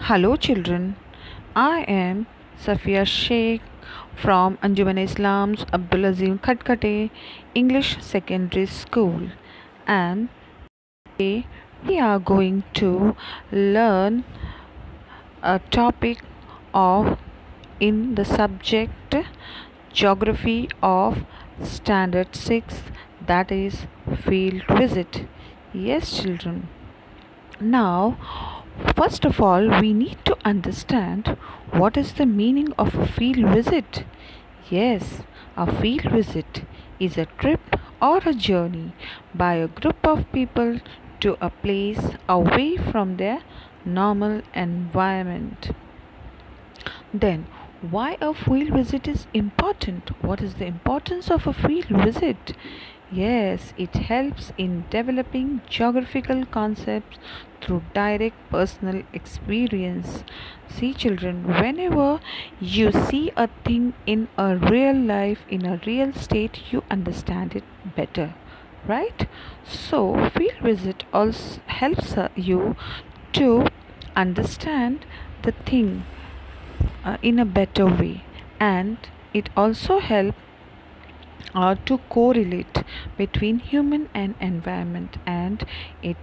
Hello, children. I am Safiya Shaikh from Anjuman Islam's Abdulazim Khatkate English Secondary School, and today we are going to learn a topic of in the subject Geography of Standard 6, that is field visit. Yes, children. Now, first of all, we need to understand what is the meaning of a field visit. Yes, a field visit is a trip or a journey by a group of people to a place away from their normal environment. Then, why a field visit is important? What is the importance of a field visit? Yes, it helps in developing geographical concepts through direct personal experience. See, children, whenever you see a thing in a real life, in a real state, you understand it better, right? So, field visit also helps you to understand the thing in a better way, and it also helps to correlate between human and environment, and it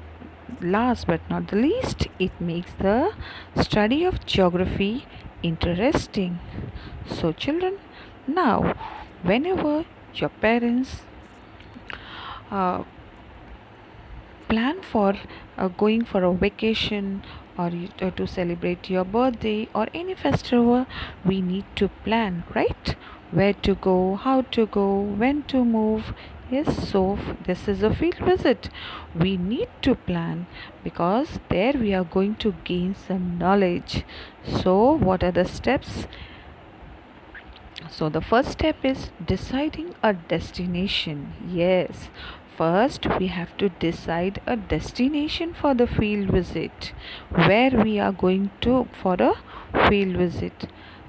last but not the least, it makes the study of geography interesting. So children, now whenever your parents uh, plan for going for a vacation, or to celebrate your birthday or any festival, we need to plan, right? Where to go, how to go, when to move. Yes, so this is a field visit. We need to plan because there we are going to gain some knowledge. So what are the steps? So the first step is deciding a destination. Yes, first we have to decide a destination for the field visit, where we are going to for a field visit.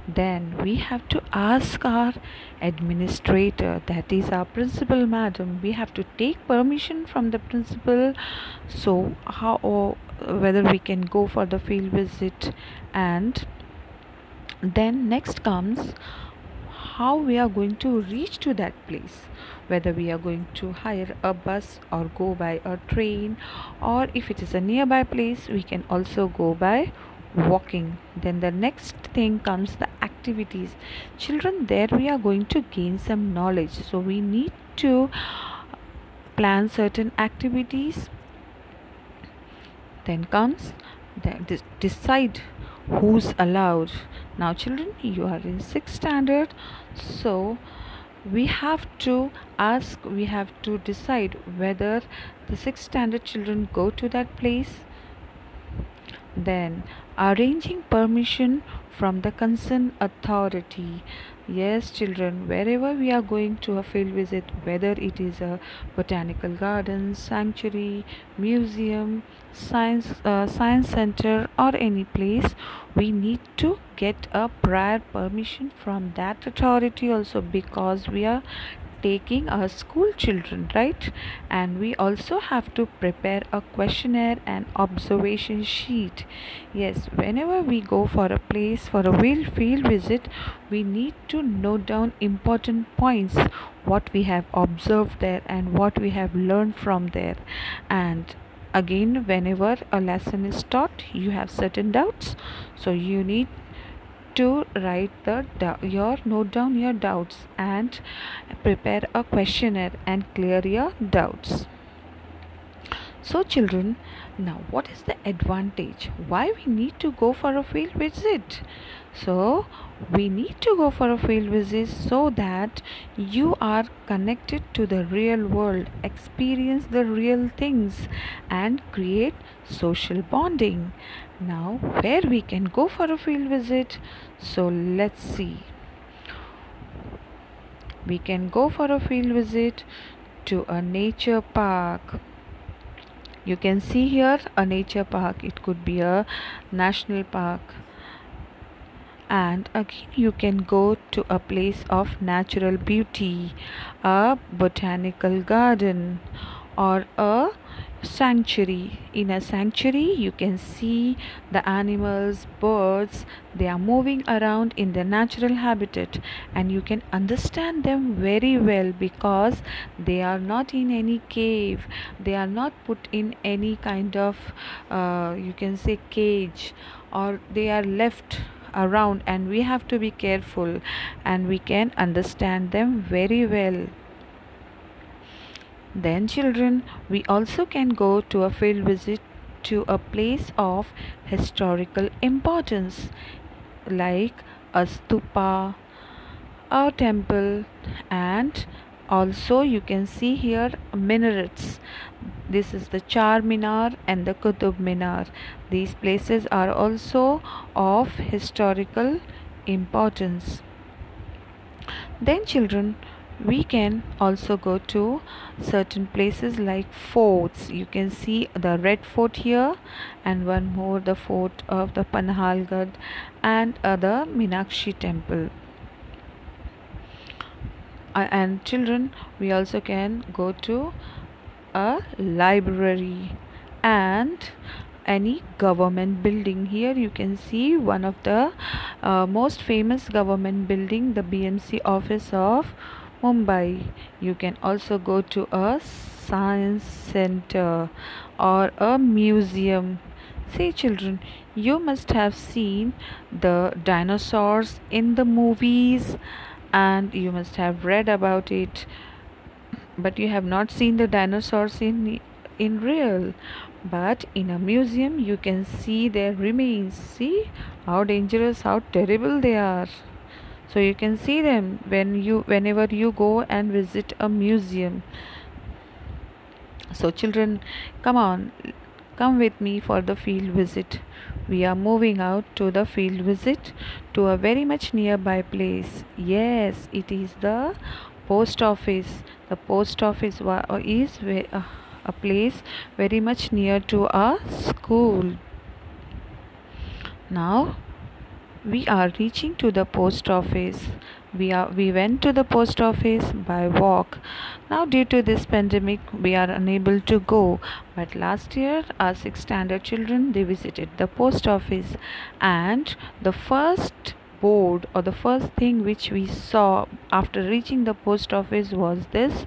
Then we have to ask our administrator, that is our principal madam. We have to take permission from the principal, so how or whether we can go for the field visit. And then next comes how we are going to reach to that place, whether we are going to hire a bus or go by a train, or if it is a nearby place we can also go by walking. Then the next thing comes the activities. Children, there we are going to gain some knowledge, so we need to plan certain activities. Then comes decide who's allowed. Now children, you are in 6th standard, so we have to decide whether the 6th standard children go to that place. Then arranging permission from the concerned authority. Yes, children, wherever we are going to a field visit, whether it is a botanical garden, sanctuary, museum, science center, or any place, we need to get a prior permission from that authority also, because we are taking our school children, right? And we also have to prepare a questionnaire and observation sheet. Yes, whenever we go for a place for a field visit, we need to note down important points, what we have observed there and what we have learned from there. And again, whenever a lesson is taught, you have certain doubts, so you need to note down your doubts and prepare a questionnaire and clear your doubts. So children, now what is the advantage, why we need to go for a field visit? So we need to go for a field visit so that you are connected to the real world, experience the real things, and create social bonding. Now where we can go for a field visit? So let's see. We can go for a field visit to a nature park. You can see here a nature park. It could be a national park. And again, you can go to a place of natural beauty, a botanical garden, or a sanctuary. In a sanctuary, you can see the animals, birds, they are moving around in their natural habitat, and you can understand them very well because they are not in any cave, they are not put in any kind of you can say cage, or they are left around, and we have to be careful, and we can understand them very well. Then, children, we also can go to a field visit to a place of historical importance like a stupa, a temple, and also you can see here minarets. This is the Char Minar and the Qutub Minar. These places are also of historical importance. Then, children, we can also go to certain places like forts. You can see the Red Fort here, and one more, the fort of the Panhalgad, and the Meenakshi temple. And children, we also can go to a library and any government building. Here you can see one of the most famous government building, the BMC office of Mumbai. You can also go to a science center or a museum. See, children, you must have seen the dinosaurs in the movies, and you must have read about it, but you have not seen the dinosaurs in real. But in a museum you can see their remains. See how dangerous, how terrible they are. So you can see them whenever you go and visit a museum. So children, come on, come with me for the field visit. We are moving out to the field visit to a very much nearby place. Yes, it is the post office. The post office is a place very much near to our school. Now we are reaching to the post office. We went to the post office by walk. Now due to this pandemic we are unable to go, but last year our 6th standard children, they visited the post office, and the first board or the first thing which we saw after reaching the post office was this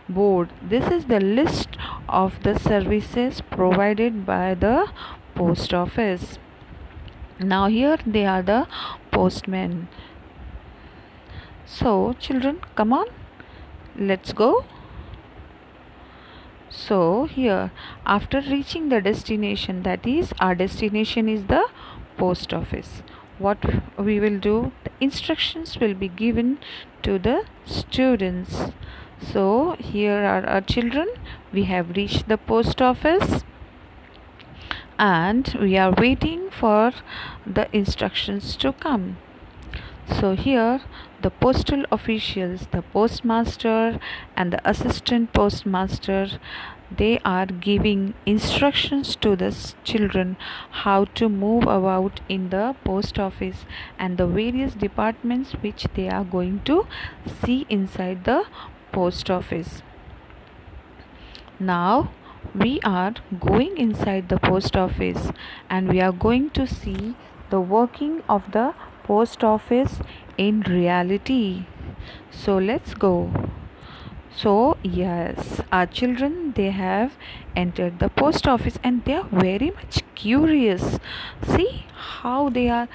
board. This is the list of the services provided by the post office. Now here they are the postmen. So children, come on, let's go. So here, after reaching the destination, that is our destination is the post office, what we will do, the instructions will be given to the students. So here are our children. We have reached the post office and we are waiting for the instructions to come. So here the postal officials, the postmaster and the assistant postmaster, they are giving instructions to the children how to move about in the post office and the various departments which they are going to see inside the post office. Now we are going inside the post office and we are going to see the working of the post office in reality. So let's go. So yes, our children, they have entered the post office and they are very much curious. See how they are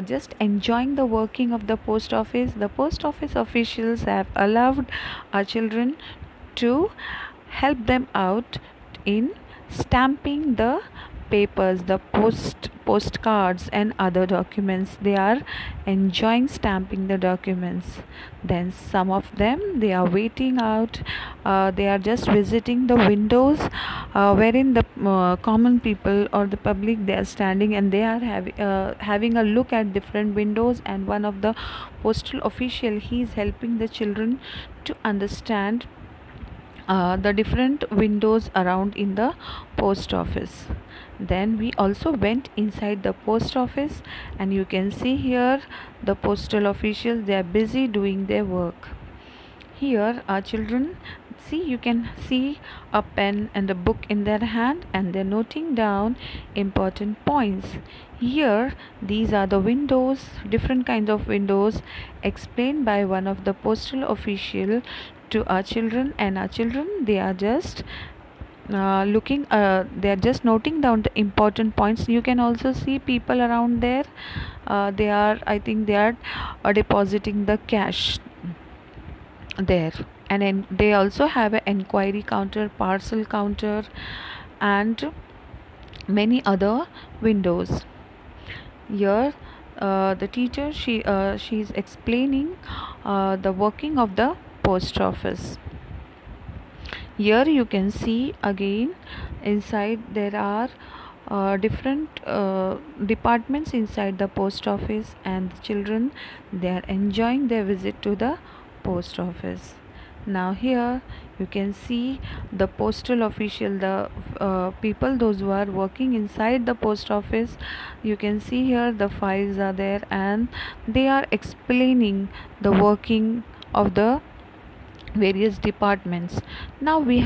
just enjoying the working of the post office. The post office officials have allowed our children to help them out in stamping the papers, the postcards and other documents. They are enjoying stamping the documents. Then some of them, they are waiting out, they are just visiting the windows wherein the common people or the public, they are standing and they are having a look at different windows, and one of the postal official, he is helping the children to understand the different windows around in the post office. Then we also went inside the post office and you can see here the postal officials, they are busy doing their work. Here our children, See, you can see a pen and a book in their hand, and they're noting down important points. Here, these are the windows, different kinds of windows explained by one of the postal official to our children, and our children, they are just they are just noting down the important points. You can also see people around there. They are, I think they are depositing the cash there. And then they also have an enquiry counter, parcel counter, and many other windows. Here, the teacher, she is explaining the working of the post office. Here you can see again, inside there are different departments inside the post office, and the children, they are enjoying their visit to the post office. Now here you can see the postal official, the people those who are working inside the post office. You can see here the files are there, and they are explaining the working of the various departments. Now we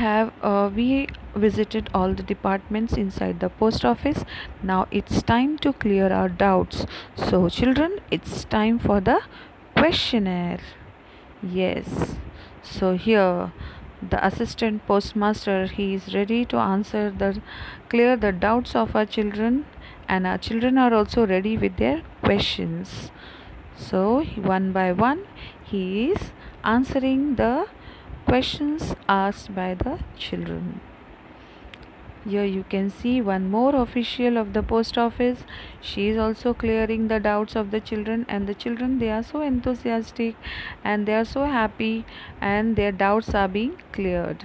visited all the departments inside the post office. Now it's time to clear our doubts. So children, it's time for the questionnaire. Yes, so here the assistant postmaster, he is ready to answer the clear the doubts of our children, and our children are also ready with their questions. So one by one he is answering the questions asked by the children. Here you can see one more official of the post office. She is also clearing the doubts of the children, and the children, they are so enthusiastic and they are so happy, and their doubts are being cleared.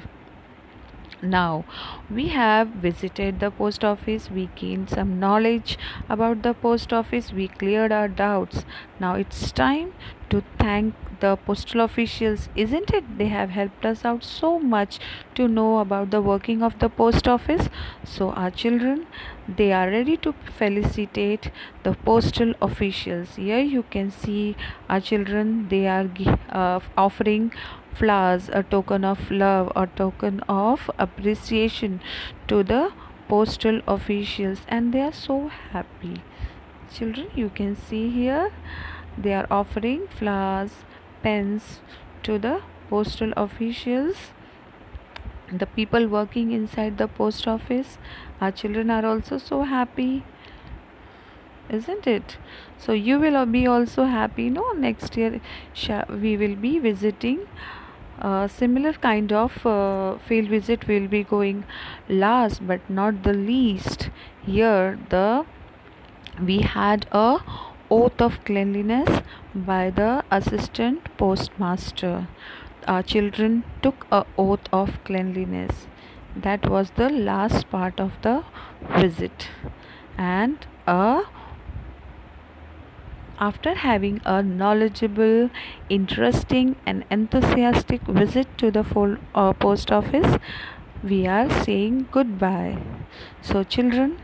Now we have visited the post office, we gained some knowledge about the post office, we cleared our doubts. Now it's time to thank the postal officials, isn't it? They have helped us out so much to know about the working of the post office. So our children, they are ready to felicitate the postal officials. Here you can see our children, they are offering flowers, a token of love, a token of appreciation to the postal officials, and they are so happy. Children, you can see here they are offering flowers, pens to the postal officials, the people working inside the post office. Our children are also so happy, isn't it? So you will be also happy. No, next year we will be visiting similar kind of field visit will be going. Last but not the least, here we had a oath of cleanliness by the assistant postmaster. Our children took a oath of cleanliness. That was the last part of the visit. And after having a knowledgeable, interesting, and enthusiastic visit to the post office, we are saying goodbye. So, children,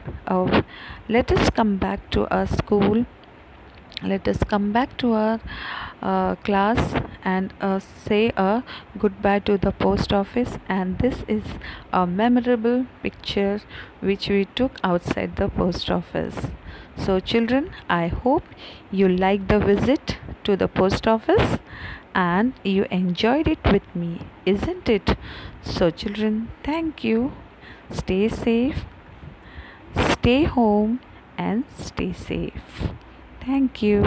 let us come back to our school. Let us come back to our class and say a goodbye to the post office. And this is a memorable picture which we took outside the post office. So children, I hope you liked the visit to the post office and you enjoyed it with me, isn't it? So children, thank you. Stay safe, stay home, and stay safe. Thank you.